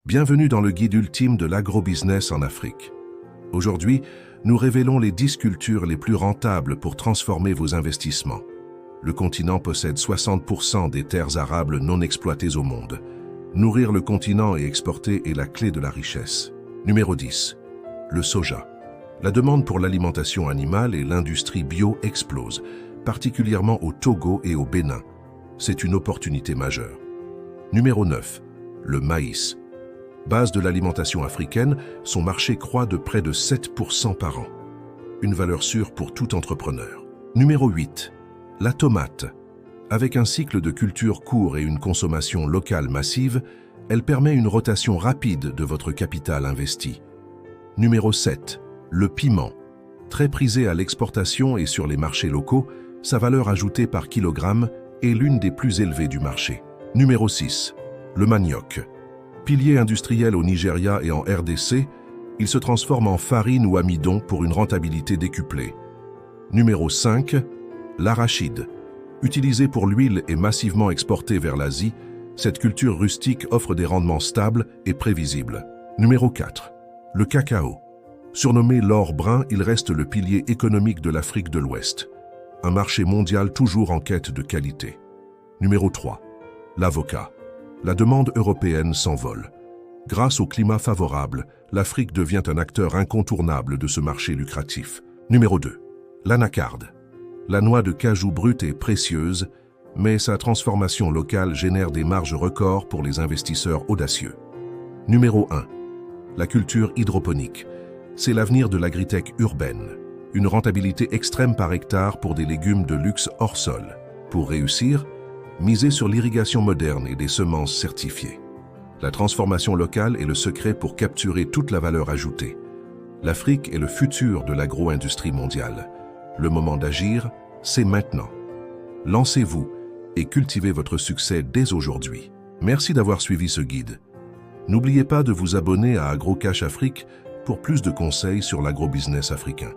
Bienvenue dans le guide ultime de l'agrobusiness en Afrique. Aujourd'hui, nous révélons les 10 cultures les plus rentables pour transformer vos investissements. Le continent possède 60% des terres arables non exploitées au monde. Nourrir le continent et exporter est la clé de la richesse. Numéro 10. Le soja. La demande pour l'alimentation animale et l'industrie bio explose, particulièrement au Togo et au Bénin. C'est une opportunité majeure. Numéro 9. Le maïs. Base de l'alimentation africaine, son marché croît de près de 7% par an. Une valeur sûre pour tout entrepreneur. Numéro 8. La tomate. Avec un cycle de culture court et une consommation locale massive, elle permet une rotation rapide de votre capital investi. Numéro 7. Le piment. Très prisé à l'exportation et sur les marchés locaux, sa valeur ajoutée par kilogramme est l'une des plus élevées du marché. Numéro 6. Le manioc. Pilier industriel au Nigeria et en RDC, il se transforme en farine ou amidon pour une rentabilité décuplée. Numéro 5. L'arachide. Utilisé pour l'huile et massivement exporté vers l'Asie, cette culture rustique offre des rendements stables et prévisibles. Numéro 4. Le cacao. Surnommé l'or brun, il reste le pilier économique de l'Afrique de l'Ouest. Un marché mondial toujours en quête de qualité. Numéro 3. L'avocat. La demande européenne s'envole. Grâce au climat favorable, l'Afrique devient un acteur incontournable de ce marché lucratif. Numéro 2. L'anacarde. La noix de cajou brute est précieuse, mais sa transformation locale génère des marges records pour les investisseurs audacieux. Numéro 1. La culture hydroponique. C'est l'avenir de l'agritech urbaine. Une rentabilité extrême par hectare pour des légumes de luxe hors sol. Pour réussir, misez sur l'irrigation moderne et des semences certifiées. La transformation locale est le secret pour capturer toute la valeur ajoutée. L'Afrique est le futur de l'agro-industrie mondiale. Le moment d'agir, c'est maintenant. Lancez-vous et cultivez votre succès dès aujourd'hui. Merci d'avoir suivi ce guide. N'oubliez pas de vous abonner à AgroCash Afrique pour plus de conseils sur l'agrobusiness africain.